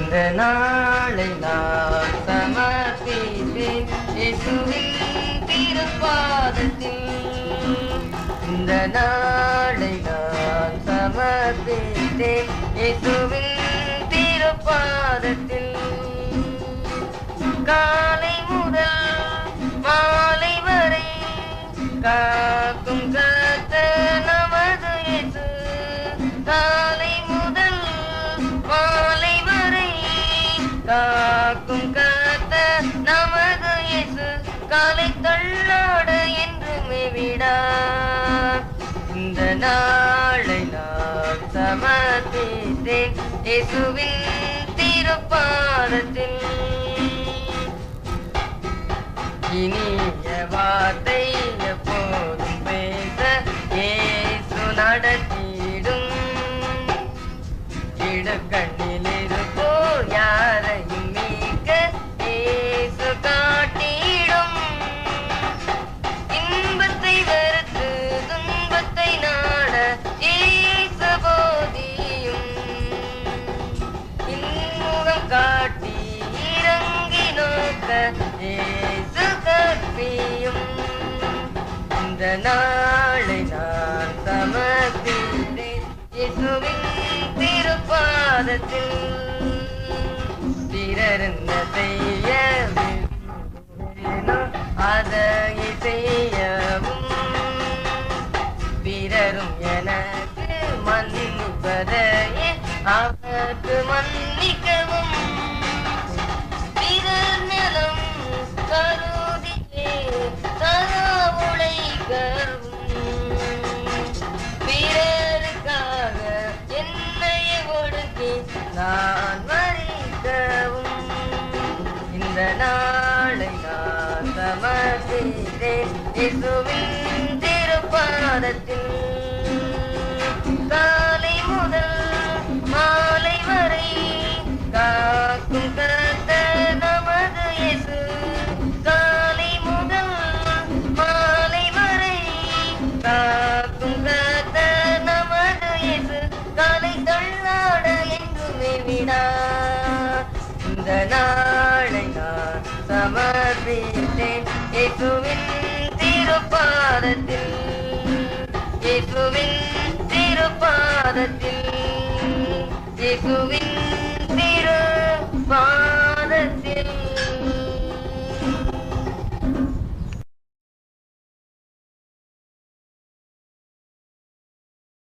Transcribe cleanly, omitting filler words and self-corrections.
இந்த நாளை நான் சமர்ப்பித்தேன் இயேசுவின் திருப்பாதத்தில். இந்த நாளை நான் சமர்ப்பித்தேன் இயேசுவின் திருப்பாதத்தில். காலை முதல் மாலை வரை காக்கும் கர்த்தர் நமது இயேசு. காலை முதல் மாலை வரை காக்கும் கர்த்தர் நமது இயேசு. காலை தள்ளாட என்றுமே விடார். இந்த நாளை நான் சமர்ப்பித்தேன் இயேசுவின் திருப்பாதத்தில். இனிய வார்த்தை எப்போதும் பேச இயேசு நடத்திடும். இடுக்கண்ணில் இருப்போர் யாரையும் மீட்க இயேசு காட்டிடும். இன்பத்தை வெறுத்து துன்பத்தை நாட இயேசு போதியும். இன்முகம் காட்டி இறங்கி நோக்க இயேசு கற்பியும். இந்த நாளை நான் சமர்ப்பித்தேன் இயேசுவின் திருப்பாதத்தில். பிறரென்ன செய்ய அதை செய்யவும், பிறரும் எனக்கு மன்னிப்பதையே அவருக்கு மன்னிக்கவும். பிறர் நலம் கருதியே சதா உழைக்கவும். பிறருக்காக என்னையே ஒடுக்கி நான் மறிக்கவும். இந்த நாளை நான் சமர்ப்பித்தேன் இயேசுவின் திருப்பாதத்தில். காலை முதல் மாலை வரை காக்கும் கர்த்தர் நமது இயேசு. காலை முதல் மாலை வரை காக்கும் கர்த்தர் நமது இயேசு. காலை தள்ளாட என்றுமே விடார். இந்த நாளை நான் சமர்ப்பித்தேன் இயேசுவின் திருப்பாதத்தில். இயேசுவின் திருப்பாதத்தில். இயேசுவின்